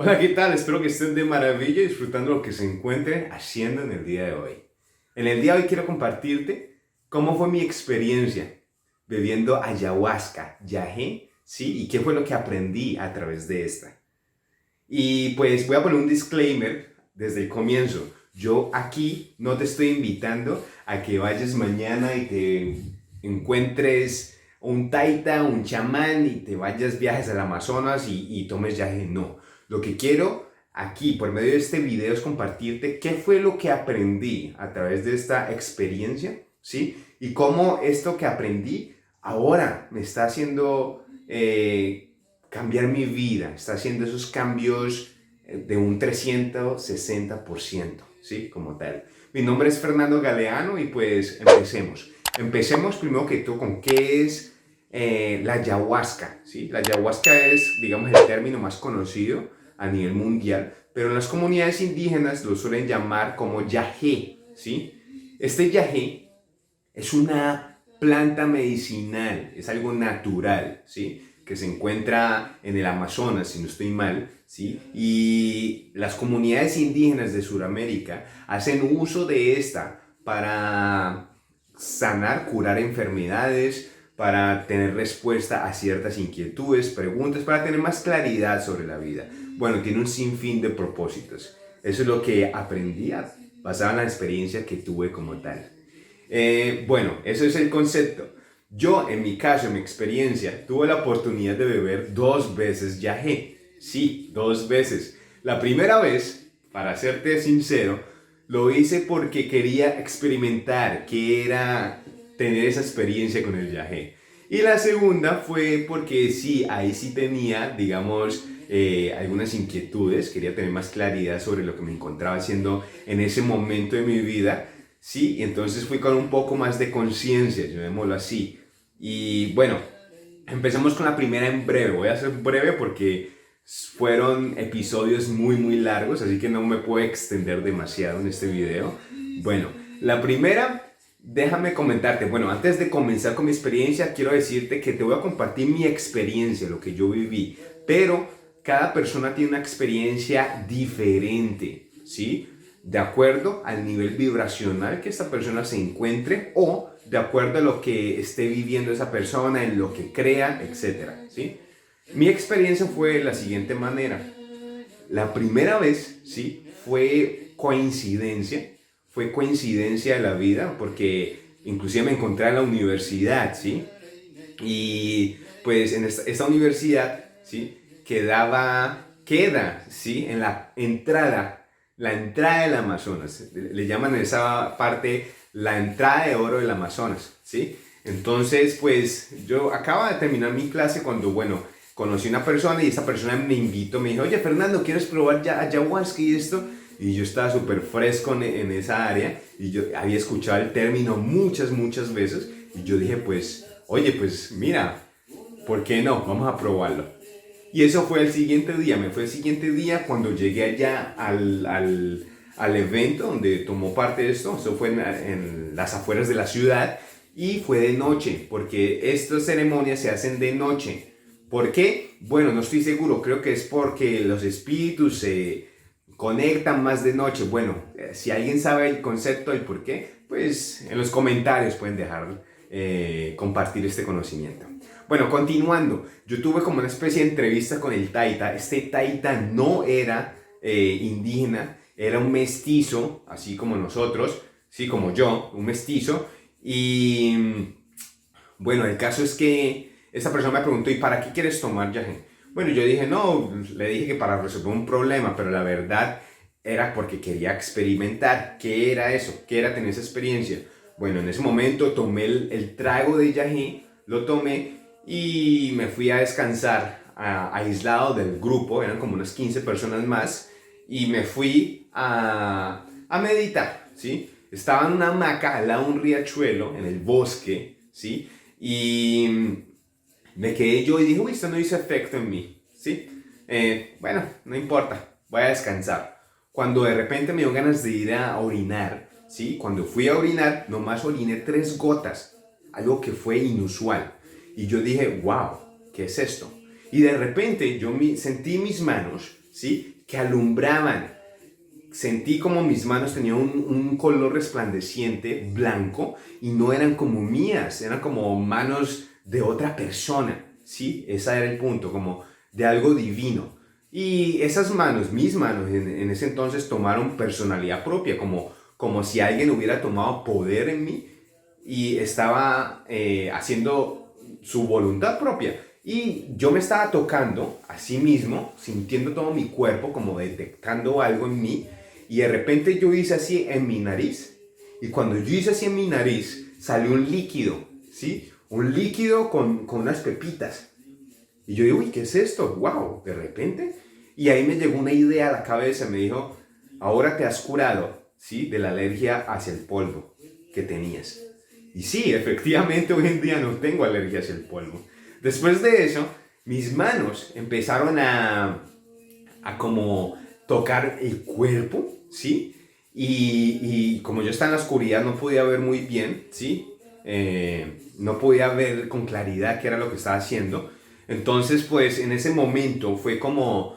Hola, ¿qué tal? Espero que estén de maravilla disfrutando lo que se encuentren haciendo en el día de hoy. En el día de hoy quiero compartirte cómo fue mi experiencia bebiendo ayahuasca, yagé, ¿sí? Y qué fue lo que aprendí a través de esta. Y pues voy a poner un disclaimer desde el comienzo. Yo aquí no te estoy invitando a que vayas mañana y te encuentres un taita, un chamán y te vayas viajes al Amazonas y tomes yaje. No. Lo que quiero aquí por medio de este video es compartirte qué fue lo que aprendí a través de esta experiencia, ¿sí? Y cómo esto que aprendí ahora me está haciendo cambiar mi vida, está haciendo esos cambios de un 360%, ¿sí? Como tal. Mi nombre es Fernando Galeano y pues empecemos. Empecemos primero que todo con qué es la ayahuasca, ¿sí? La ayahuasca es, digamos, el término más conocido a nivel mundial, pero en las comunidades indígenas lo suelen llamar como yagé, ¿sí? Este yagé es una planta medicinal, es algo natural, ¿sí? Que se encuentra en el Amazonas, si no estoy mal, ¿sí? Y las comunidades indígenas de Sudamérica hacen uso de esta para sanar, curar enfermedades, para tener respuesta a ciertas inquietudes, preguntas, para tener más claridad sobre la vida. Bueno, tiene un sinfín de propósitos. Eso es lo que aprendí basado en la experiencia que tuve como tal. Bueno, eso es el concepto. Yo, en mi caso, en mi experiencia, tuve la oportunidad de beber 2 veces yagé. Sí, 2 veces. La primera vez, para serte sincero, lo hice porque quería experimentar qué era tener esa experiencia con el yagé. Y la segunda fue porque sí, ahí sí tenía, digamos, algunas inquietudes, quería tener más claridad sobre lo que me encontraba haciendo en ese momento de mi vida. Sí, y entonces fui con un poco más de conciencia, llamémoslo así. Y bueno, empecemos con la primera en breve. Voy a ser breve porque fueron episodios muy largos, así que no me puedo extender demasiado en este video. Bueno, la primera, déjame comentarte. Bueno, antes de comenzar con mi experiencia, quiero decirte que te voy a compartir mi experiencia, lo que yo viví. Pero cada persona tiene una experiencia diferente, ¿sí? De acuerdo al nivel vibracional que esta persona se encuentre o de acuerdo a lo que esté viviendo esa persona, en lo que crea, etcétera, ¿sí? Mi experiencia fue de la siguiente manera. La primera vez, ¿sí? Fue coincidencia de la vida, porque inclusive me encontré en la universidad, ¿sí? Y pues en esta universidad, ¿sí? Queda, ¿sí? En la entrada del Amazonas. Le llaman en esa parte la entrada de oro del Amazonas, ¿sí? Entonces, pues yo acaba de terminar mi clase cuando, bueno, conocí a una persona y esa persona me invitó, me dijo, oye Fernando, ¿quieres probar ya ayahuasca y esto? Y yo estaba súper fresco en esa área y yo había escuchado el término muchas veces y yo dije, pues, oye, pues mira, ¿por qué no? Vamos a probarlo. Y eso fue el siguiente día, me fue el siguiente día cuando llegué allá al evento donde tomó parte de esto, eso fue en las afueras de la ciudad y fue de noche, porque estas ceremonias se hacen de noche. ¿Por qué? Bueno, no estoy seguro, creo que es porque los espíritus se conectan más de noche. Bueno, si alguien sabe el concepto y por qué, pues en los comentarios pueden dejar compartir este conocimiento. Bueno, continuando, yo tuve como una especie de entrevista con el taita. Este taita no era indígena, era un mestizo, así como nosotros, sí, como yo, un mestizo. Y bueno, el caso es que esta persona me preguntó, ¿y para qué quieres tomar yaje? Bueno, yo dije, no, le dije que para resolver un problema, pero la verdad era porque quería experimentar. ¿Qué era eso? ¿Qué era tener esa experiencia? Bueno, en ese momento tomé el trago de yaje, lo tomé y me fui a descansar aislado del grupo, eran como unas 15 personas más, y me fui a meditar, ¿sí? Estaba en una hamaca al lado de un riachuelo, en el bosque, ¿sí? Y me quedé yo y dije, uy, esto no hizo efecto en mí, ¿sí? Bueno, no importa, voy a descansar. Cuando de repente me dio ganas de ir a orinar, ¿sí? Cuando fui a orinar, nomás oriné 3 gotas, algo que fue inusual. Y yo dije, wow, ¿qué es esto? Y de repente yo sentí mis manos, ¿sí? Que alumbraban. Sentí como mis manos tenían un color resplandeciente, blanco, y no eran como mías, eran como manos de otra persona, ¿sí? Ese era el punto, como de algo divino. Y esas manos, mis manos, en ese entonces tomaron personalidad propia, como si alguien hubiera tomado poder en mí y estaba haciendo su voluntad propia. Y yo me estaba tocando a sí mismo, sintiendo todo mi cuerpo, como detectando algo en mí. Y de repente yo hice así en mi nariz. Y cuando yo hice así en mi nariz, salió un líquido, ¿sí? Un líquido con unas pepitas. Y yo digo, uy, ¿qué es esto? ¡Wow! De repente. Y ahí me llegó una idea a la cabeza. Me dijo, ahora te has curado, ¿sí? De la alergia hacia el polvo que tenías. Y sí, efectivamente hoy en día no tengo alergia hacia el polvo. Después de eso, mis manos empezaron a como tocar el cuerpo, ¿sí? Y como yo estaba en la oscuridad no podía ver muy bien, ¿sí? No podía ver con claridad qué era lo que estaba haciendo. Entonces, pues en ese momento fue como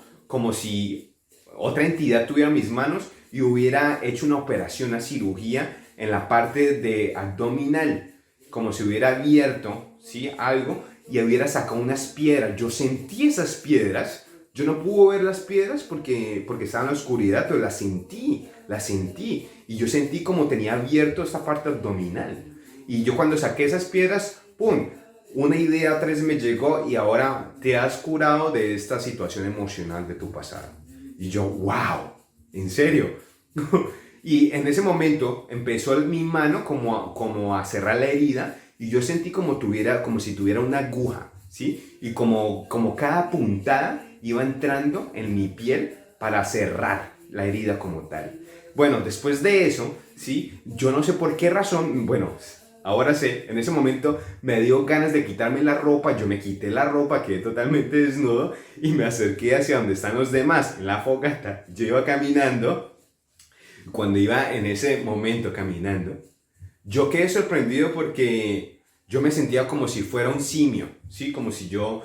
si otra entidad tuviera mis manos y hubiera hecho una operación, una cirugía en la parte de abdominal, como si hubiera abierto, ¿sí? Algo y hubiera sacado unas piedras. Yo sentí esas piedras. Yo no pude ver las piedras porque estaba en la oscuridad, pero las sentí, las sentí. Y yo sentí como tenía abierto esta parte abdominal. Y yo cuando saqué esas piedras, ¡pum! Una idea 3 me llegó y ahora te has curado de esta situación emocional de tu pasado. Y yo, wow, ¿en serio? Y en ese momento empezó mi mano como a cerrar la herida y yo sentí como si tuviera una aguja, ¿sí? Y como cada puntada iba entrando en mi piel para cerrar la herida como tal. Bueno, después de eso, ¿sí? Yo no sé por qué razón, bueno, ahora sé, en ese momento me dio ganas de quitarme la ropa, yo me quité la ropa, quedé totalmente desnudo y me acerqué hacia donde están los demás, en la fogata. Yo iba caminando, cuando iba en ese momento caminando, yo quedé sorprendido porque yo me sentía como si fuera un simio, ¿sí? Como si yo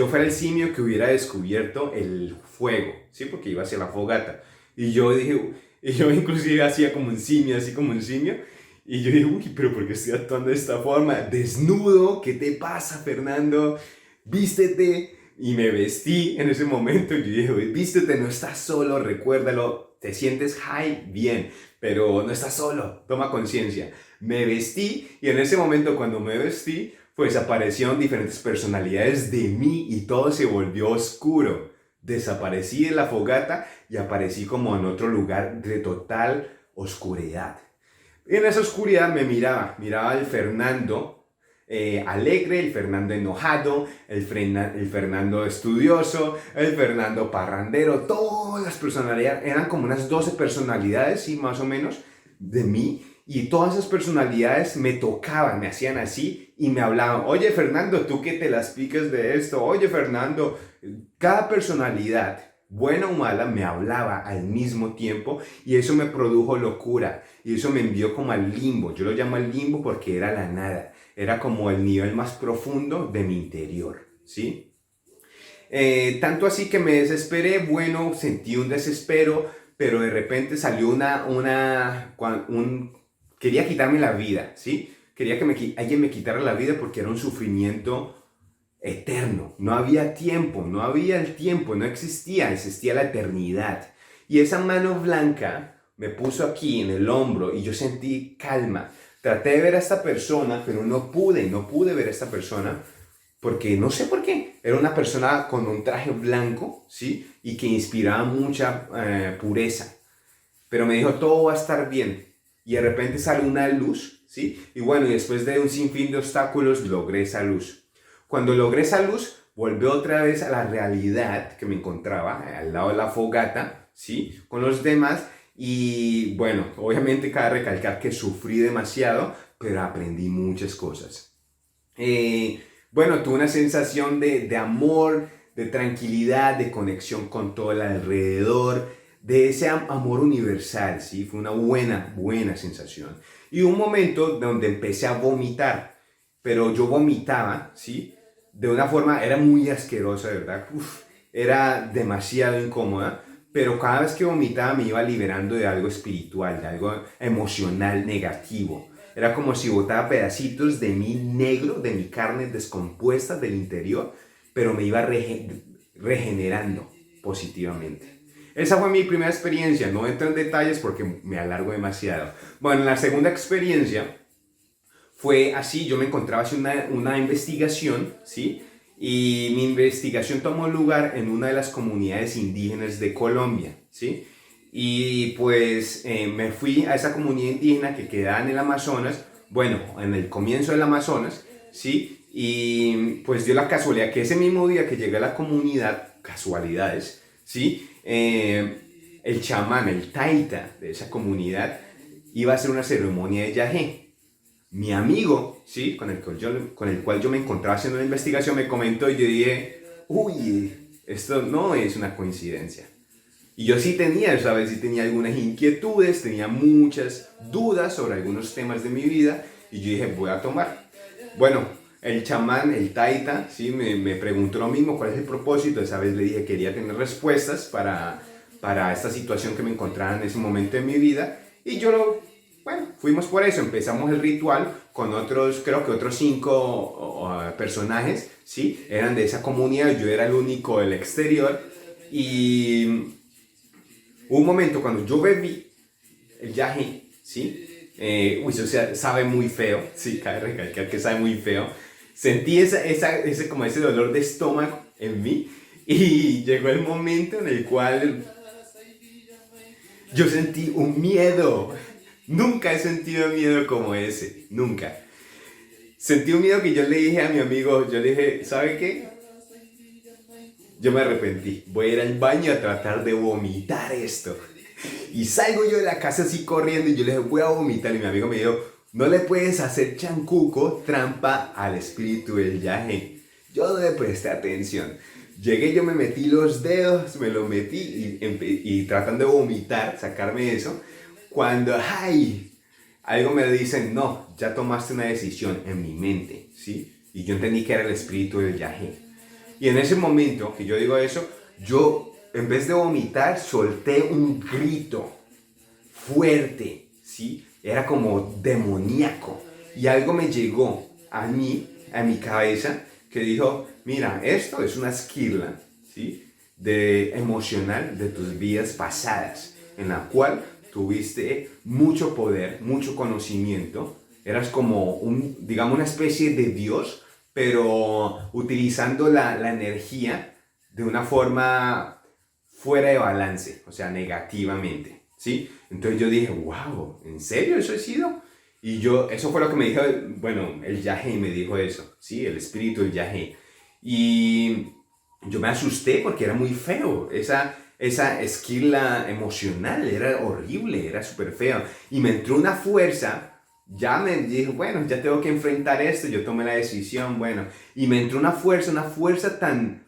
fuera el simio que hubiera descubierto el fuego, ¿sí? Porque iba hacia la fogata. Y yo dije, y yo inclusive hacía como un simio, así como un simio. Y yo dije, uy, pero ¿por qué estoy actuando de esta forma? Desnudo, ¿qué te pasa, Fernando? Vístete. Y me vestí en ese momento. Y yo dije, vístete, no estás solo, recuérdalo. Te sientes high, bien, pero no estás solo, toma conciencia. Me vestí y en ese momento cuando me vestí, pues aparecieron diferentes personalidades de mí y todo se volvió oscuro. Desaparecí de la fogata y aparecí como en otro lugar de total oscuridad. En esa oscuridad miraba al Fernando alegre, el Fernando enojado, el Fernando estudioso, el Fernando parrandero, todas las personalidades, eran como unas 12 personalidades, sí, más o menos, de mí, y todas esas personalidades me tocaban, me hacían así y me hablaban, oye Fernando, tú que te las picas de esto, oye Fernando, cada personalidad buena o mala, me hablaba al mismo tiempo y eso me produjo locura y eso me envió como al limbo. Yo lo llamo el limbo porque era la nada, era como el nivel más profundo de mi interior, ¿sí? Tanto así que me desesperé, bueno, sentí un desespero, pero de repente salió quería quitarme la vida, ¿sí? Quería que alguien me quitara la vida porque era un sufrimiento eterno. No había tiempo, no había el tiempo, no existía la eternidad. Y esa mano blanca me puso aquí en el hombro y yo sentí calma. Traté de ver a esta persona, pero no pude ver a esta persona porque no sé por qué. Era una persona con un traje blanco, ¿sí? Y que inspiraba mucha pureza. Pero me dijo, todo va a estar bien. Y de repente sale una luz, ¿sí? Y bueno, y después de un sinfín de obstáculos, logré esa luz. Cuando logré esa luz, volví otra vez a la realidad que me encontraba, al lado de la fogata, ¿sí? Con los demás. Y bueno, obviamente cabe recalcar que sufrí demasiado, pero aprendí muchas cosas. Bueno, tuve una sensación de amor, de tranquilidad, de conexión con todo el alrededor, de ese amor universal, ¿sí? Fue una buena sensación. Y un momento donde empecé a vomitar, pero yo vomitaba, ¿sí? De una forma, era muy asquerosa, ¿verdad? Uf, era demasiado incómoda, pero cada vez que vomitaba me iba liberando de algo espiritual, de algo emocional negativo. Era como si botaba pedacitos de mí negro, de mi carne descompuesta del interior, pero me iba regenerando positivamente. Esa fue mi primera experiencia, no entro en detalles porque me alargo demasiado. Bueno, la segunda experiencia fue así, yo me encontraba haciendo una investigación, ¿sí? Y mi investigación tomó lugar en una de las comunidades indígenas de Colombia, ¿sí? Y pues me fui a esa comunidad indígena que queda en el Amazonas, bueno, en el comienzo del Amazonas, ¿sí? Y pues dio la casualidad que ese mismo día que llegué a la comunidad, casualidades, ¿sí? El chamán, el taita de esa comunidad, iba a hacer una ceremonia de yagé. Mi amigo, ¿sí? Con el cual yo me encontraba haciendo una investigación, me comentó y yo dije, uy, esto no es una coincidencia. Y yo sí tenía, ¿sabes? Sí tenía algunas inquietudes, tenía muchas dudas sobre algunos temas de mi vida y yo dije, voy a tomar. Bueno, el chamán, el taita, ¿sí? Me preguntó lo mismo, ¿cuál es el propósito? Esa vez le dije, quería tener respuestas para esta situación que me encontraba en ese momento de mi vida y bueno, fuimos por eso, empezamos el ritual con otros, creo que otros 5 personajes, ¿sí? Eran de esa comunidad, yo era el único del exterior y hubo un momento cuando yo bebí el yaje, ¿sí? O sea, sabe muy feo, sí, cabe recalcar que sabe muy feo. Sentí como ese dolor de estómago en mí y llegó el momento en el cual yo sentí un miedo. Nunca he sentido miedo como ese, nunca. Sentí un miedo que yo le dije a mi amigo, yo le dije, ¿sabe qué? Yo me arrepentí, voy a ir al baño a tratar de vomitar esto. Y salgo yo de la casa así corriendo y yo le dije, voy a vomitar. Y mi amigo me dijo, no le puedes hacer chancuco, trampa al espíritu del yaje. Yo no le presté atención. Llegué, yo me metí los dedos, me lo metí y tratando de vomitar, sacarme eso. Cuando, ¡ay! Algo me dice, no, ya tomaste una decisión en mi mente, ¿sí? Y yo entendí que era el espíritu del yaje. Y en ese momento que yo digo eso, yo en vez de vomitar solté un grito fuerte, ¿sí? Era como demoníaco. Y algo me llegó a mi cabeza, que dijo, mira, esto es una esquirla, ¿sí? Emocional de tus vidas pasadas, en la cual tuviste mucho poder, mucho conocimiento, eras como digamos, una especie de Dios, pero utilizando la energía de una forma fuera de balance, o sea, negativamente, ¿sí? Entonces yo dije, wow, ¿en serio eso he sido? Y eso fue lo que me dijo, bueno, el Yahe me dijo eso, ¿sí? El espíritu del Yahe. Y yo me asusté porque era muy feo, esa esquila emocional era horrible, era súper feo. Y me entró una fuerza, ya me dije, bueno, ya tengo que enfrentar esto, yo tomé la decisión, bueno. Y me entró una fuerza tan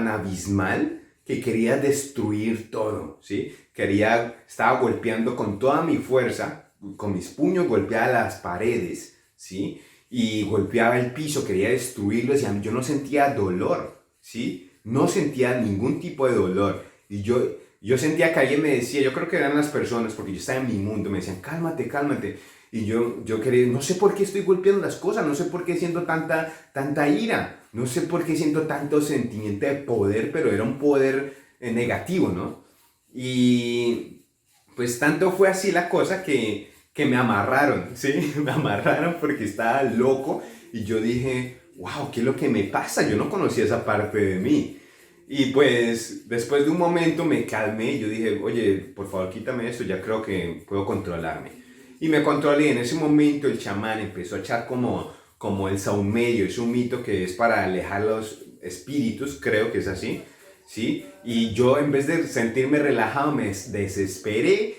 abismal que quería destruir todo, ¿sí? Estaba golpeando con toda mi fuerza, con mis puños golpeaba las paredes, ¿sí? Y golpeaba el piso, quería destruirlos y yo no sentía dolor, ¿sí? No sentía ningún tipo de dolor. Y yo sentía que alguien me decía, yo creo que eran las personas, porque yo estaba en mi mundo, me decían, cálmate, cálmate. Y yo quería, no sé por qué estoy golpeando las cosas, no sé por qué siento tanta ira, no sé por qué siento tanto sentimiento de poder, pero era un poder negativo, ¿no? Y pues tanto fue así la cosa que me amarraron, ¿sí? Me amarraron porque estaba loco y yo dije, wow, ¿qué es lo que me pasa? Yo no conocía esa parte de mí. Y pues después de un momento me calmé y yo dije, oye, por favor quítame esto, ya creo que puedo controlarme. Y me controlé. En ese momento el chamán empezó a echar como el saumerio, es un mito que es para alejar los espíritus, creo que es así, ¿sí? Y yo en vez de sentirme relajado me desesperé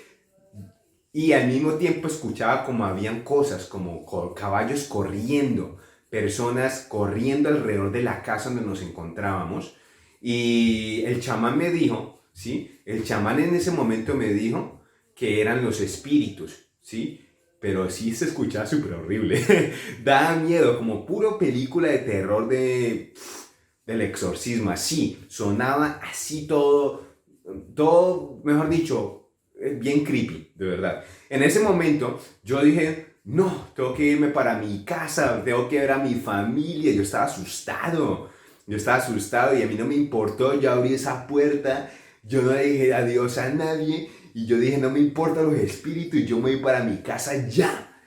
y al mismo tiempo escuchaba como habían cosas, como caballos corriendo, personas corriendo alrededor de la casa donde nos encontrábamos. Y el chamán me dijo, ¿sí? El chamán en ese momento me dijo que eran los espíritus, ¿sí? Pero sí se escuchaba súper horrible. Daba miedo, como puro película de terror del exorcismo, así, sonaba así todo, mejor dicho, bien creepy, de verdad. En ese momento yo dije, no, tengo que irme para mi casa, tengo que ver a mi familia, yo estaba asustado y a mí no me importó, yo abrí esa puerta, yo no le dije adiós a nadie y yo dije, no me importan los espíritus, yo me voy para mi casa ya.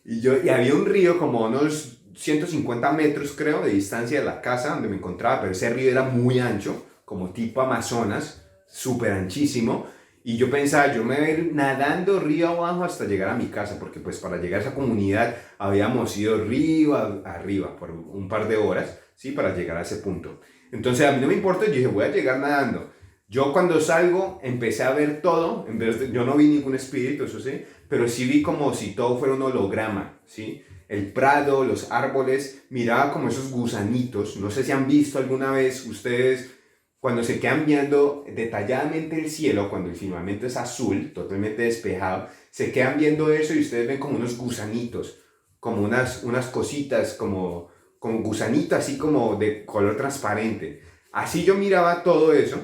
Y había un río como unos 150 metros, creo, de distancia de la casa donde me encontraba, pero ese río era muy ancho, como tipo Amazonas, súper anchísimo. Y yo pensaba, yo me voy a ir nadando río abajo hasta llegar a mi casa, porque pues para llegar a esa comunidad habíamos ido río arriba por un par de horas, ¿sí? Para llegar a ese punto. Entonces a mí no me importa, yo dije, voy a llegar nadando. Yo cuando salgo empecé a ver todo, yo no vi ningún espíritu, eso sí, pero sí vi como si todo fuera un holograma, ¿sí? El prado, los árboles, miraba como esos gusanitos. No sé si han visto alguna vez ustedes cuando se quedan viendo detalladamente el cielo, cuando el firmamento es azul, totalmente despejado, se quedan viendo eso y ustedes ven como unos gusanitos, como unas cositas, como gusanito así como de color transparente. Así yo miraba todo eso,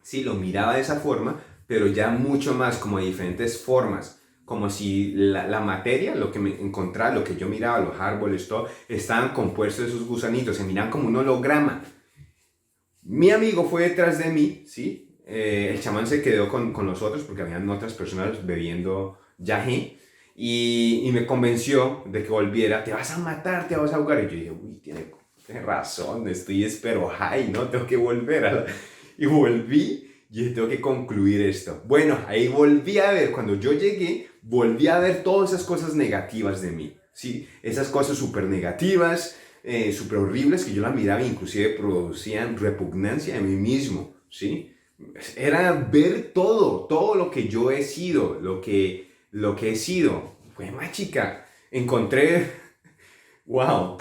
sí, lo miraba de esa forma, pero ya mucho más como de diferentes formas, como si la materia, lo que me encontraba, lo que yo miraba, los árboles, todo, estaban compuestos de esos gusanitos, se miran como un holograma. Mi amigo fue detrás de mí, ¿sí? El chamán se quedó con nosotros porque habían otras personas bebiendo yagé y me convenció de que volviera. Te vas a matar, te vas a ahogar. Y yo dije, uy, tiene razón, estoy espero high, ¿no? Tengo que volver. Y volví y dije, tengo que concluir esto. Bueno, ahí volví a ver, cuando yo llegué, volví a ver todas esas cosas negativas de mí, ¿sí? Esas cosas súper negativas, súper horribles que yo las miraba e inclusive producían repugnancia en mí mismo, ¿sí? Era ver todo lo que yo he sido, lo que he sido. Fue más chica, encontré, wow,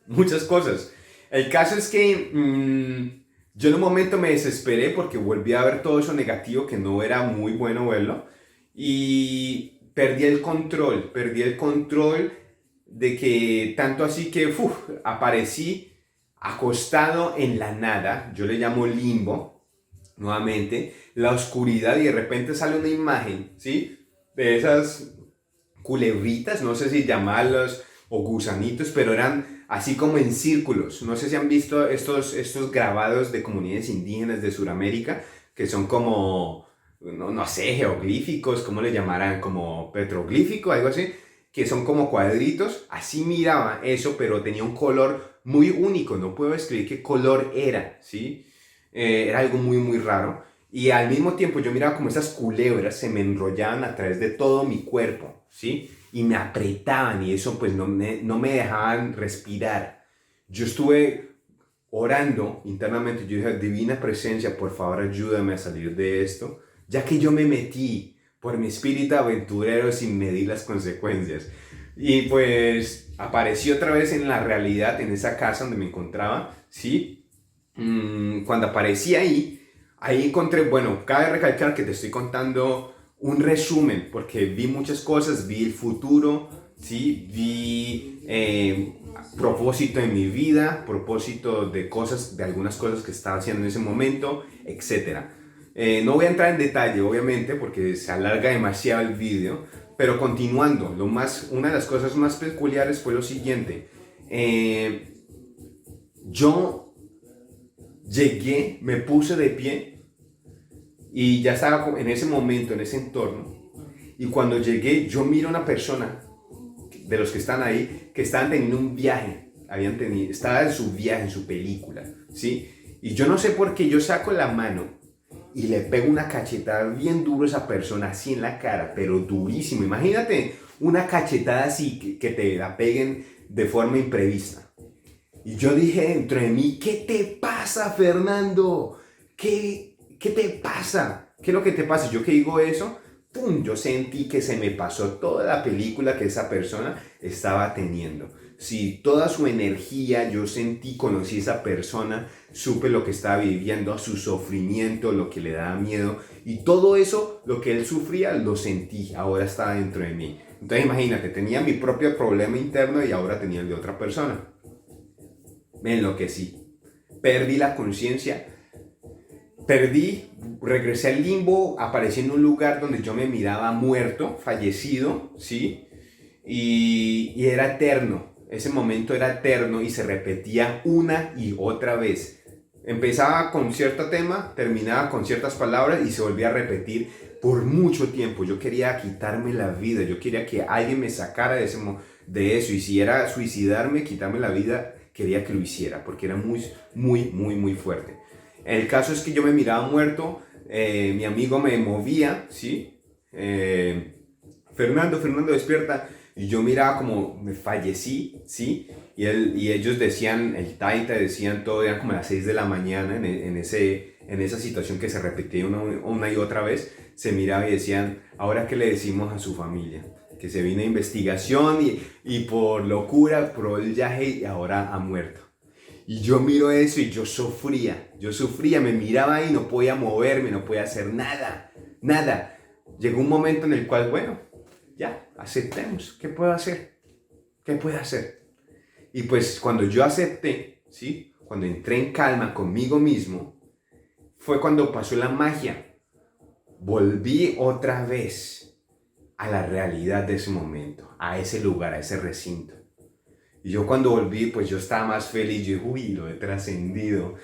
muchas cosas. El caso es que yo en un momento me desesperé porque volví a ver todo eso negativo que no era muy bueno verlo y perdí el control de que tanto así que aparecí acostado en la nada, yo le llamo limbo, nuevamente, la oscuridad y de repente sale una imagen, ¿sí? De esas culebritas, no sé si llamarlos o gusanitos, pero eran así como en círculos. No sé si han visto estos grabados de comunidades indígenas de Sudamérica, que son como, no sé, geoglíficos, ¿cómo le llamarán? Como petroglífico, algo así, que son como cuadritos. Así miraba eso, pero tenía un color muy único, no puedo describir qué color era, ¿sí? Era algo muy raro. Y al mismo tiempo yo miraba como esas culebras se me enrollaban a través de todo mi cuerpo, ¿sí? Y me apretaban y eso pues no me dejaban respirar. Yo estuve orando internamente, yo dije, divina presencia, por favor ayúdame a salir de esto, ya que yo me metí por mi espíritu aventurero sin medir las consecuencias. Y pues aparecí otra vez en la realidad, en esa casa donde me encontraba, ¿sí? Cuando aparecí ahí encontré, bueno, cabe recalcar que te estoy contando un resumen, porque vi muchas cosas, vi el futuro, ¿sí? Vi propósito en mi vida, propósito de cosas, de algunas cosas que estaba haciendo en ese momento, etcétera. No voy a entrar en detalle, obviamente, porque se alarga demasiado el vídeo, pero continuando, una de las cosas más peculiares fue lo siguiente. Yo llegué, me puse de pie y ya estaba en ese momento, en ese entorno. Y cuando llegué, yo miro a una persona de los que están ahí que estaban teniendo un viaje, estaba en su viaje, en su película, ¿sí? Y yo no sé por qué yo saco la mano y le pego una cachetada bien duro a esa persona, así en la cara, pero durísimo. Imagínate una cachetada así que te la peguen de forma imprevista. Y yo dije dentro de mí, ¿qué te pasa, Fernando? ¿Qué te pasa? ¿Qué es lo que te pasa? Yo que digo eso, ¡pum! Yo sentí que se me pasó toda la película que esa persona estaba teniendo. Sí, toda su energía, yo sentí, conocí a esa persona, supe lo que estaba viviendo, su sufrimiento, lo que le daba miedo. Y todo eso, lo que él sufría, lo sentí, ahora estaba dentro de mí. Entonces imagínate, tenía mi propio problema interno y ahora tenía el de otra persona. Me enloquecí. perdí la conciencia, regresé al limbo, aparecí en un lugar donde yo me miraba muerto, fallecido, ¿sí? Y era eterno, ese momento era eterno y se repetía una y otra vez. Empezaba con cierto tema, terminaba con ciertas palabras y se volvía a repetir por mucho tiempo. Yo quería quitarme la vida, yo quería que alguien me sacara de eso, y si era suicidarme, quitarme la vida, quería que lo hiciera porque era muy, muy, muy, muy fuerte. El caso es que yo me miraba muerto, mi amigo me movía, ¿sí? Fernando, Fernando, despierta. Y yo miraba como me fallecí, ¿sí? Y ellos decían, el taita decían todo, eran como las 6 de la mañana en esa situación que se repetía una y otra vez. Se miraba y decían, ¿ahora qué le decimos a su familia? Que se vino a investigación y por locura probó el yaje y ahora ha muerto. Y yo miro eso y yo sufría, me miraba y no podía moverme, no podía hacer nada, nada. Llegó un momento en el cual, bueno, ya, aceptemos, ¿qué puedo hacer? ¿Qué puedo hacer? Y pues cuando yo acepté, ¿sí? Cuando entré en calma conmigo mismo, fue cuando pasó la magia. Volví otra vez a la realidad de ese momento, a ese lugar, a ese recinto. Y yo cuando volví, pues yo estaba más feliz, yo dije, uy, lo he trascendido.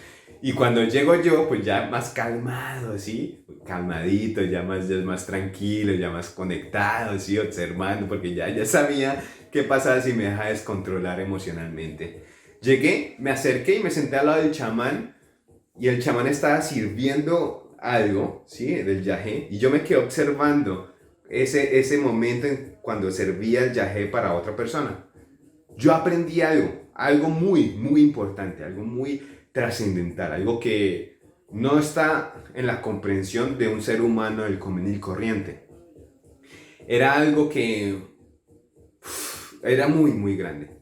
Y cuando llego yo, pues ya más calmado, ¿sí? Calmadito, ya más tranquilo, ya más conectado, ¿sí? Observando, porque ya sabía qué pasaba si me dejaba descontrolar emocionalmente. Llegué, me acerqué y me senté al lado del chamán, y el chamán estaba sirviendo algo, ¿sí? Del yagé, y yo me quedé observando ese momento cuando servía el yagé para otra persona. Yo aprendí algo muy, muy importante, algo muy trascendental, algo que no está en la comprensión de un ser humano del común y corriente. Era algo que era muy, muy grande.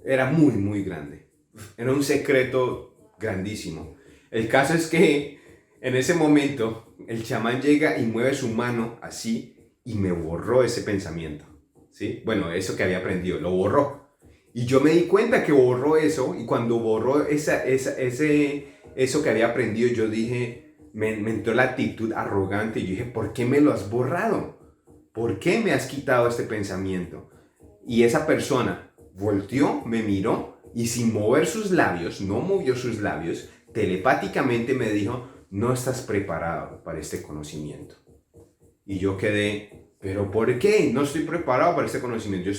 Era muy, muy grande. Era un secreto grandísimo. El caso es que en ese momento el chamán llega y mueve su mano así y me borró ese pensamiento, ¿sí? Bueno, eso que había aprendido, lo borró. Y yo me di cuenta que borró eso, y cuando borró eso que había aprendido, yo dije, me entró la actitud arrogante y yo dije, ¿por qué me lo has borrado? ¿Por qué me has quitado este pensamiento? Y esa persona volteó, me miró y sin mover sus labios, no movió sus labios, telepáticamente me dijo, no estás preparado para este conocimiento. Y yo quedé, ¿pero por qué? No estoy preparado para este conocimiento.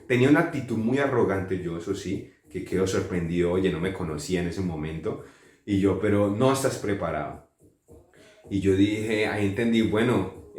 Tenía una actitud muy arrogante yo, eso sí, que quedó sorprendido, oye, no me conocía en ese momento. Y yo, pero no estás preparado. Y yo dije, ahí entendí, bueno,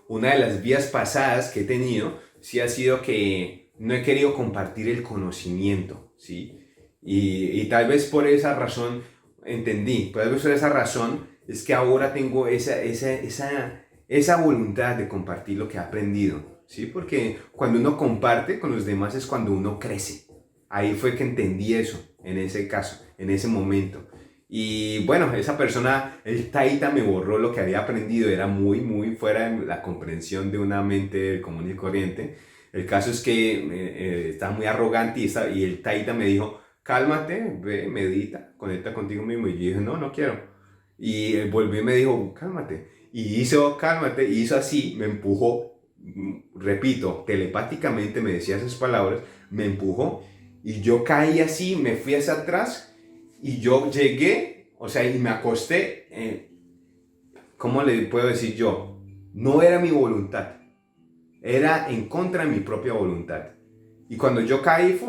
una de las vías pasadas que he tenido, sí ha sido que no he querido compartir el conocimiento, ¿sí? Y tal vez por esa razón entendí, tal vez por esa razón es que ahora tengo esa voluntad de compartir lo que he aprendido, ¿sí? Porque cuando uno comparte con los demás es cuando uno crece. Ahí fue que entendí eso, en ese caso, en ese momento. Y bueno, esa persona, el taita, me borró lo que había aprendido, era muy, muy fuera de la comprensión de una mente común y corriente. El caso es que estaba muy arrogante y el taita me dijo, cálmate, ve, medita, conecta contigo mismo. Y yo dije, no, no quiero. Y él volvió y me dijo, cálmate. Y hizo, cálmate, y hizo así, me empujó, repito, telepáticamente me decía esas palabras, me empujó, y yo caí así, me fui hacia atrás, y yo llegué, o sea, y me acosté, ¿cómo le puedo decir yo? No era mi voluntad, era en contra de mi propia voluntad. Y cuando yo caí,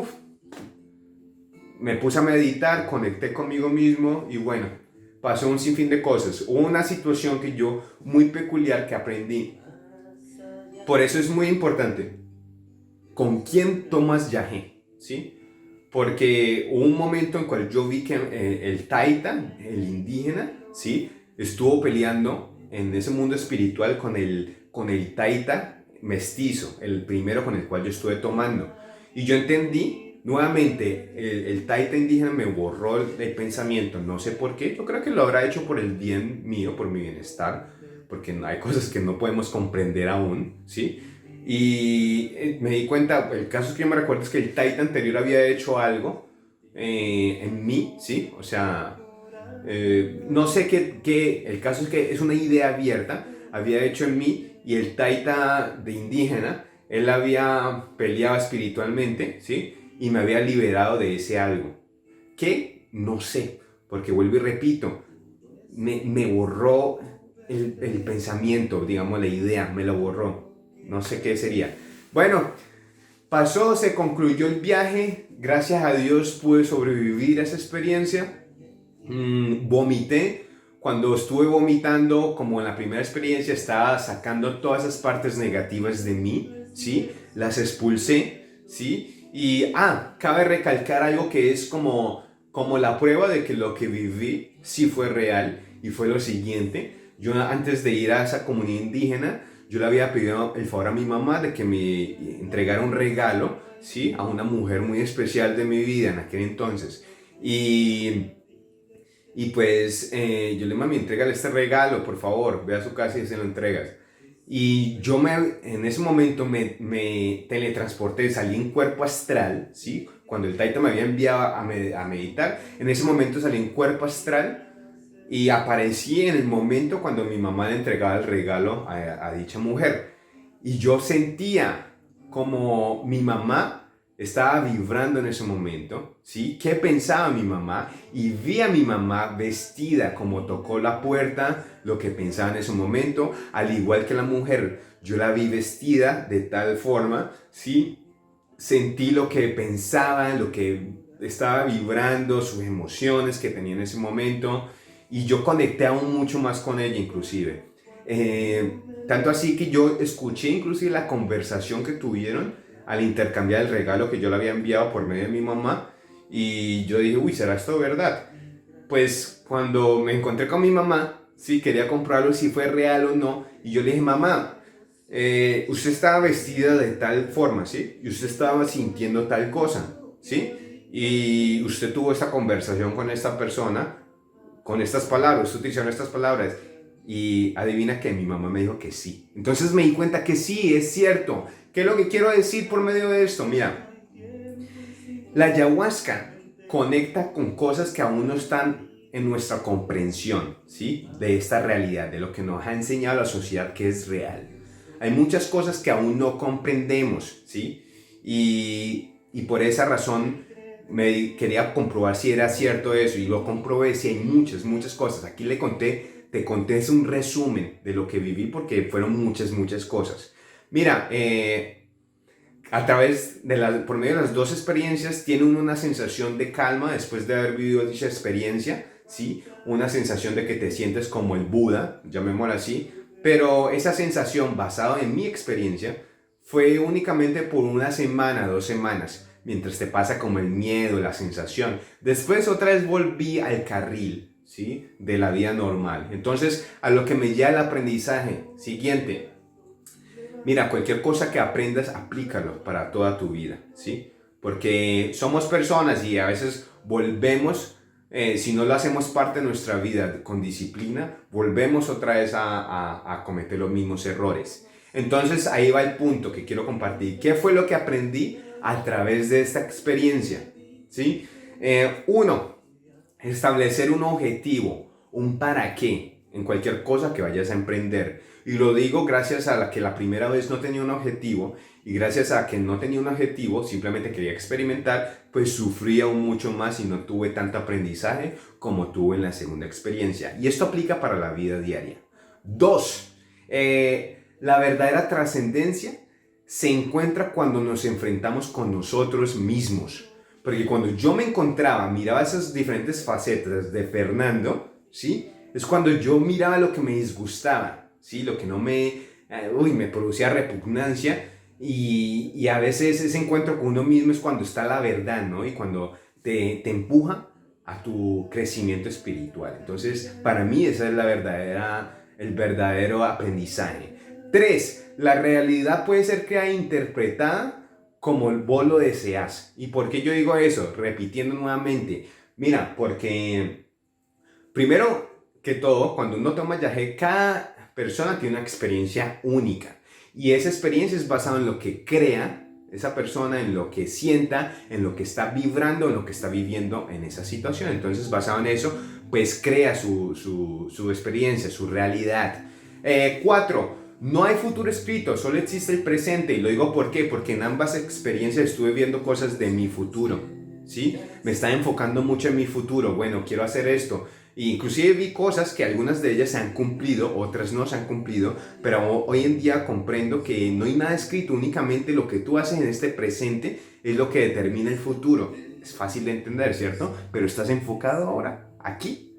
me puse a meditar, conecté conmigo mismo, y bueno, pasó un sinfín de cosas. Hubo una situación que yo, muy peculiar, que aprendí. Por eso es muy importante con quién tomas yagé, ¿sí? Porque hubo un momento en cual yo vi que el taita, el indígena, ¿sí? Estuvo peleando en ese mundo espiritual con el taita mestizo, el primero con el cual yo estuve tomando. Y yo entendí, nuevamente, el taita indígena me borró el pensamiento, no sé por qué, yo creo que lo habrá hecho por el bien mío, por mi bienestar, porque hay cosas que no podemos comprender aún, ¿sí? Y me di cuenta, el caso es que yo me recuerdo es que el taita anterior había hecho algo en mí, ¿sí? O sea, no sé qué, el caso es que es una idea abierta, había hecho en mí y el taita de indígena, él había peleado espiritualmente, ¿sí? Y me había liberado de ese algo. ¿Qué? No sé, porque vuelvo y repito, me borró el pensamiento, digamos, la idea, me lo borró. No sé qué sería. Bueno, pasó, se concluyó el viaje, gracias a Dios pude sobrevivir a esa experiencia. Vomité, cuando estuve vomitando, como en la primera experiencia, estaba sacando todas esas partes negativas de mí, ¿sí? Las expulsé, ¿sí? Y, cabe recalcar algo que es como la prueba de que lo que viví sí fue real, y fue lo siguiente. Yo antes de ir a esa comunidad indígena, yo le había pedido el favor a mi mamá de que me entregara un regalo, ¿sí? A una mujer muy especial de mi vida en aquel entonces. Y pues yo le dije, mami, entrégale este regalo, por favor, ve a su casa y se lo entregas. Y en ese momento me teletransporté, salí en cuerpo astral, ¿sí? Cuando el Taita me había enviado a meditar, en ese momento salí en cuerpo astral y aparecí en el momento cuando mi mamá le entregaba el regalo a dicha mujer. Y yo sentía como mi mamá estaba vibrando en ese momento, ¿sí? ¿Qué pensaba mi mamá? Y vi a mi mamá vestida como tocó la puerta, lo que pensaba en ese momento, al igual que la mujer. Yo la vi vestida de tal forma, ¿sí? Sentí lo que pensaba, lo que estaba vibrando, sus emociones que tenía en ese momento, y yo conecté aún mucho más con ella inclusive. Tanto así que yo escuché inclusive la conversación que tuvieron al intercambiar el regalo que yo le había enviado por medio de mi mamá, y yo dije, uy, ¿será esto verdad? Pues cuando me encontré con mi mamá, sí, quería comprobarlo si fue real o no, y yo le dije, mamá, usted estaba vestida de tal forma, ¿sí? Y usted estaba sintiendo tal cosa, ¿sí? Y usted tuvo esta conversación con esta persona, con estas palabras, usted utilizó estas palabras, y adivina que mi mamá me dijo que sí. Entonces me di cuenta que sí, es cierto. ¿Qué es lo que quiero decir por medio de esto? Mira, la ayahuasca conecta con cosas que aún no están en nuestra comprensión, ¿sí? De esta realidad, de lo que nos ha enseñado la sociedad que es real. Hay muchas cosas que aún no comprendemos, ¿sí? Y por esa razón quería comprobar si era cierto eso, y lo comprobé, si hay muchas cosas. Aquí te conté es un resumen de lo que viví, porque fueron muchas cosas. Mira, a través por medio de las dos experiencias tiene uno una sensación de calma después de haber vivido dicha experiencia, ¿sí? Una sensación de que te sientes como el Buda, llamémoslo así, pero esa sensación basada en mi experiencia fue únicamente por una semana, 2 semanas, mientras te pasa como el miedo, la sensación. Después otra vez volví al carril, ¿sí? De la vida normal. Entonces, a lo que me lleva el aprendizaje siguiente. Mira, cualquier cosa que aprendas, aplícalo para toda tu vida, ¿sí? Porque somos personas y a veces volvemos, si no lo hacemos parte de nuestra vida con disciplina, volvemos otra vez a cometer los mismos errores. Entonces ahí va el punto que quiero compartir. ¿Qué fue lo que aprendí a través de esta experiencia? ¿Sí? Uno, establecer un objetivo, un para qué en cualquier cosa que vayas a emprender. Y lo digo gracias a que la primera vez no tenía un objetivo, y gracias a que no tenía un objetivo, simplemente quería experimentar, pues sufrí aún mucho más y no tuve tanto aprendizaje como tuve en la segunda experiencia. Y esto aplica para la vida diaria. Dos, la verdadera trascendencia se encuentra cuando nos enfrentamos con nosotros mismos. Porque cuando yo me encontraba, miraba esas diferentes facetas de Fernando, ¿sí? Es cuando yo miraba lo que me disgustaba, ¿sí? Lo que no me producía repugnancia, y a veces ese encuentro con uno mismo es cuando está la verdad, ¿no? Y cuando te empuja a tu crecimiento espiritual. Entonces, para mí esa es el verdadero aprendizaje. Tres, la realidad puede ser creada e interpretada como vos lo deseas. ¿Y por qué yo digo eso? Repitiendo nuevamente. Mira, porque primero que todo, cuando uno toma yagé, cada persona tiene una experiencia única. Y esa experiencia es basada en lo que crea, esa persona, en lo que sienta, en lo que está vibrando, en lo que está viviendo en esa situación. Entonces, basado en eso, pues crea su experiencia, su realidad. 4. No hay futuro escrito, solo existe el presente. Y lo digo ¿por qué? Porque en ambas experiencias estuve viendo cosas de mi futuro, ¿sí? Me estaba enfocando mucho en mi futuro. Bueno, quiero hacer esto. E inclusive vi cosas que algunas de ellas se han cumplido, otras no se han cumplido, pero hoy en día comprendo que no hay nada escrito, únicamente lo que tú haces en este presente es lo que determina el futuro. Es fácil de entender, ¿cierto? Pero estás enfocado ahora, aquí.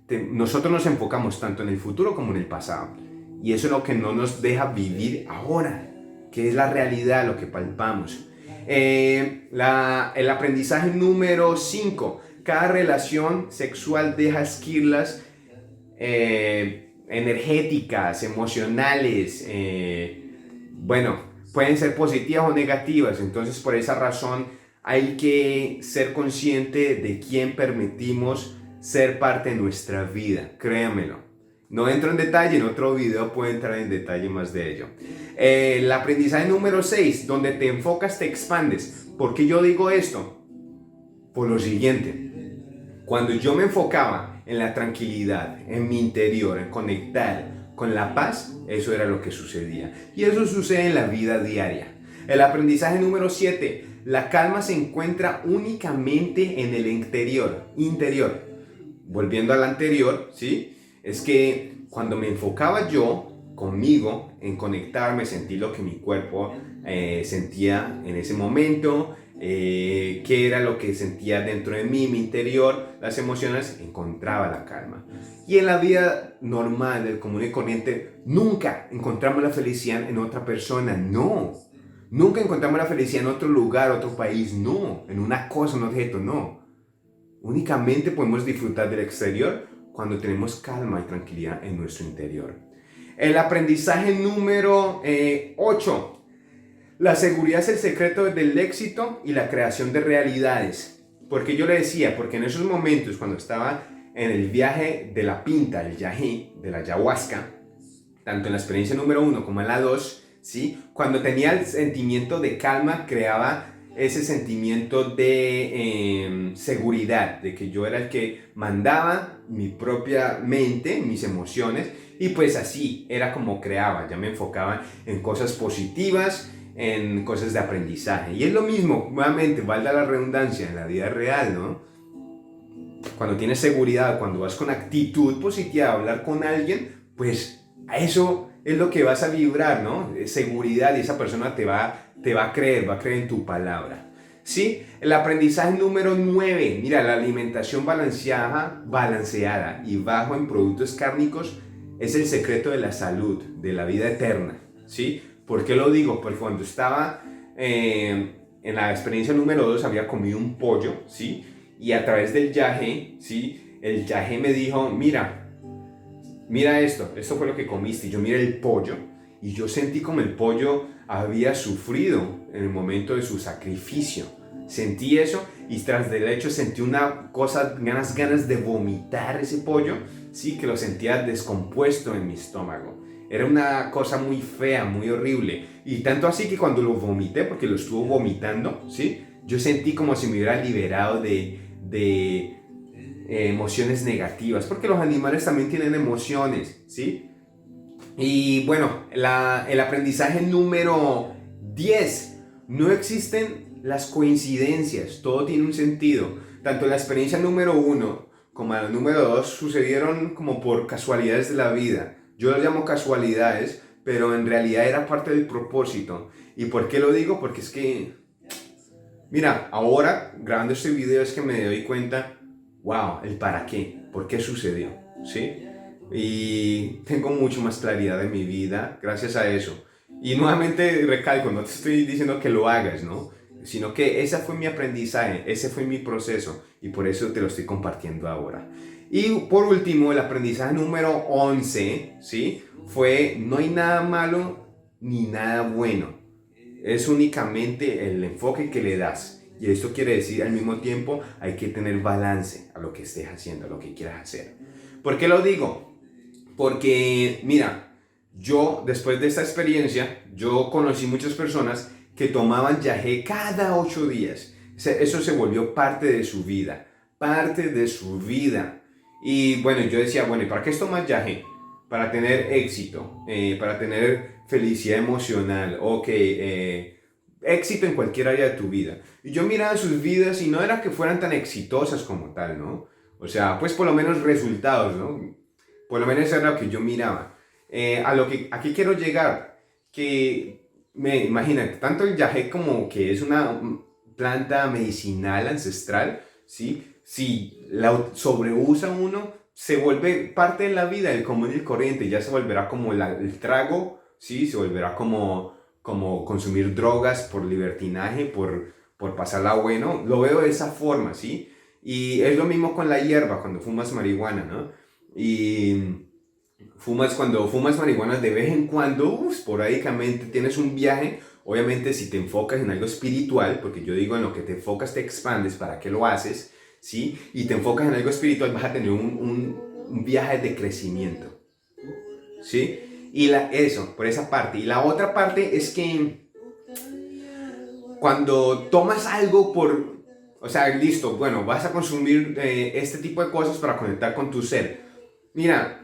Nosotros nos enfocamos tanto en el futuro como en el pasado. Y eso es lo que no nos deja vivir ahora, que es la realidad, lo que palpamos. El aprendizaje número 5. Cada relación sexual deja esquirlas energéticas, emocionales, bueno, pueden ser positivas o negativas. Entonces, por esa razón, hay que ser consciente de quién permitimos ser parte de nuestra vida, créanmelo. No entro en detalle, en otro video puedo entrar en detalle más de ello. El aprendizaje número 6, donde te enfocas, te expandes. ¿Por qué yo digo esto? Por lo siguiente. Cuando yo me enfocaba en la tranquilidad, en mi interior, en conectar con la paz, eso era lo que sucedía. Y eso sucede en la vida diaria. El aprendizaje número 7. La calma se encuentra únicamente en el interior. Volviendo al anterior, ¿sí? Es que cuando me enfocaba yo conmigo en conectarme, sentir lo que mi cuerpo sentía en ese momento, qué era lo que sentía dentro de mí, mi interior, las emociones, encontraba la calma. Y en la vida normal, del común y corriente, nunca encontramos la felicidad en otra persona, no. Nunca encontramos la felicidad en otro lugar, otro país, no. En una cosa, un objeto, no. Únicamente podemos disfrutar del exterior cuando tenemos calma y tranquilidad en nuestro interior. El aprendizaje número 8. La seguridad es el secreto del éxito y la creación de realidades. Porque yo le decía, porque en esos momentos cuando estaba en el viaje de la pinta, el viaje de la ayahuasca, tanto en la experiencia número 1 como en la 2, ¿sí? Cuando tenía el sentimiento de calma, creaba ese sentimiento de seguridad, de que yo era el que mandaba mi propia mente, mis emociones, y pues así era como creaba, ya me enfocaba en cosas positivas, en cosas de aprendizaje. Y es lo mismo, nuevamente, valga la redundancia, en la vida real, ¿no? Cuando tienes seguridad, cuando vas con actitud positiva a hablar con alguien, pues a eso es lo que vas a vibrar, ¿no? Seguridad, y esa persona te va a creer, va a creer en tu palabra. ¿Sí? El aprendizaje número 9. Mira, la alimentación balanceada y bajo en productos cárnicos es el secreto de la salud, de la vida eterna. ¿Sí? ¿Por qué lo digo? Porque cuando estaba en la experiencia número 2 había comido un pollo, ¿sí? Y a través del yagé, ¿sí? El yagé me dijo, mira esto fue lo que comiste. Y yo miré el pollo y yo sentí como el pollo había sufrido en el momento de su sacrificio. Sentí eso y tras del hecho sentí una cosa, ganas de vomitar ese pollo, sí, que lo sentía descompuesto en mi estómago. Era una cosa muy fea, muy horrible. Y tanto así que cuando lo vomité, porque lo estuvo vomitando, ¿sí? Yo sentí como si me hubiera liberado de emociones negativas. Porque los animales también tienen emociones, ¿sí? Y bueno, el aprendizaje número 10. No existen las coincidencias, todo tiene un sentido. Tanto la experiencia número 1 como la número 2 sucedieron como por casualidades de la vida. Yo las llamo casualidades, pero en realidad era parte del propósito. ¿Y por qué lo digo? Porque es que, mira, ahora grabando este video es que me doy cuenta, wow, el para qué, por qué sucedió, ¿sí? Y tengo mucho más claridad en mi vida gracias a eso. Y nuevamente recalco, no te estoy diciendo que lo hagas, ¿no? Sino que ese fue mi aprendizaje, ese fue mi proceso y por eso te lo estoy compartiendo ahora. Y por último, el aprendizaje número 11, ¿sí? Fue, no hay nada malo ni nada bueno. Es únicamente el enfoque que le das. Y esto quiere decir, al mismo tiempo, hay que tener balance a lo que estés haciendo, a lo que quieras hacer. ¿Por qué lo digo? Porque, mira, yo después de esta experiencia, yo conocí muchas personas que tomaban yagé cada 8 días. Eso se volvió parte de su vida, parte de su vida. Y bueno, yo decía, bueno, ¿y para qué tomas yagé? Para tener éxito, para tener felicidad emocional, ok, éxito en cualquier área de tu vida. Y yo miraba sus vidas y no era que fueran tan exitosas como tal, ¿no? O sea, pues por lo menos resultados, ¿no? Por lo menos era lo que yo miraba. Aquí quiero llegar, que imagínate, tanto el yagé como que es una planta medicinal ancestral, ¿sí? Si la sobreusa uno, se vuelve parte de la vida del común y el corriente, ya se volverá como el trago, ¿sí? Se volverá como consumir drogas por libertinaje, por pasarla bueno. Lo veo de esa forma, ¿sí? Y es lo mismo con la hierba, cuando fumas marihuana, ¿no? Y cuando fumas marihuana de vez en cuando, esporádicamente tienes un viaje. Obviamente si te enfocas en algo espiritual, porque yo digo en lo que te enfocas te expandes, ¿para qué lo haces? ¿Sí? Y te enfocas en algo espiritual, vas a tener un viaje de crecimiento, ¿sí? Y eso, por esa parte. Y la otra parte es que cuando tomas algo o sea, listo, bueno, vas a consumir este tipo de cosas para conectar con tu ser. Mira,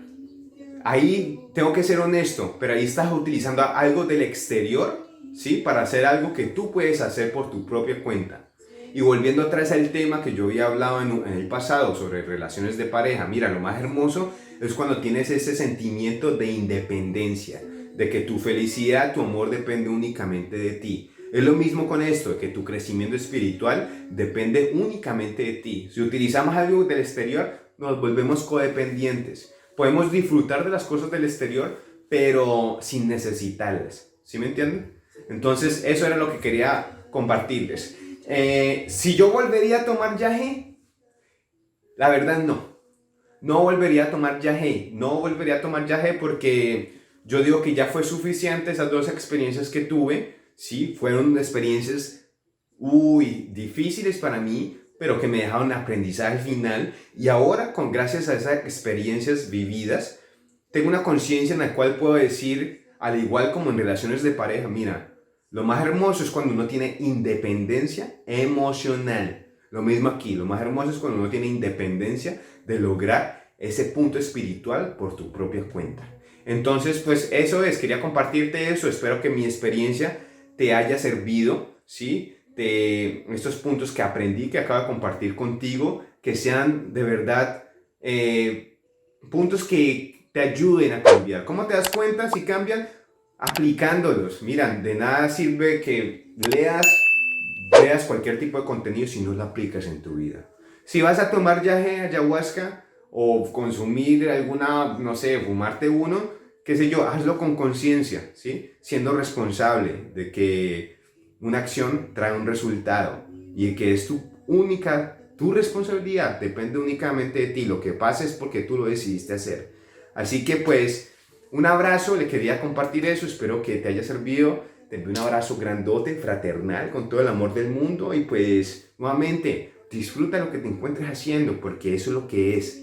ahí tengo que ser honesto, pero ahí estás utilizando algo del exterior, ¿sí? Para hacer algo que tú puedes hacer por tu propia cuenta. Y volviendo atrás al tema que yo había hablado en el pasado sobre relaciones de pareja, mira, lo más hermoso es cuando tienes ese sentimiento de independencia, de que tu felicidad, tu amor depende únicamente de ti. Es lo mismo con esto, de que tu crecimiento espiritual depende únicamente de ti. Si utilizamos algo del exterior, nos volvemos codependientes. Podemos disfrutar de las cosas del exterior, pero sin necesitarlas. ¿Sí me entienden? Entonces, eso era lo que quería compartirles. Si yo volvería a tomar yagé, la verdad no. No volvería a tomar yagé. No volvería a tomar yagé porque yo digo que ya fue suficiente esas 2 experiencias que tuve. Sí, fueron experiencias difíciles para mí, pero que me dejaron aprendizaje al final. Y ahora, gracias a esas experiencias vividas, tengo una conciencia en la cual puedo decir, al igual como en relaciones de pareja, mira, lo más hermoso es cuando uno tiene independencia emocional. Lo mismo aquí, lo más hermoso es cuando uno tiene independencia de lograr ese punto espiritual por tu propia cuenta. Entonces, pues eso es, quería compartirte eso, espero que mi experiencia te haya servido, ¿sí? De estos puntos que aprendí, que acabo de compartir contigo, que sean de verdad puntos que te ayuden a cambiar. ¿Cómo te das cuenta si cambian? Aplicándolos. Mira, de nada sirve que veas cualquier tipo de contenido si no lo aplicas en tu vida. Si vas a tomar ayahuasca o consumir alguna, no sé, fumarte uno, qué sé yo, hazlo con conciencia, ¿sí? Siendo responsable de que una acción trae un resultado y que es tu responsabilidad, depende únicamente de ti. Lo que pasa es porque tú lo decidiste hacer. Así que pues, un abrazo, le quería compartir eso, espero que te haya servido. Te envío un abrazo grandote, fraternal, con todo el amor del mundo y pues, nuevamente, disfruta lo que te encuentres haciendo porque eso es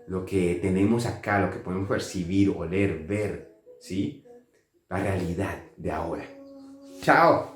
lo que tenemos acá, lo que podemos percibir, oler, ver, ¿sí? La realidad de ahora. ¡Chao!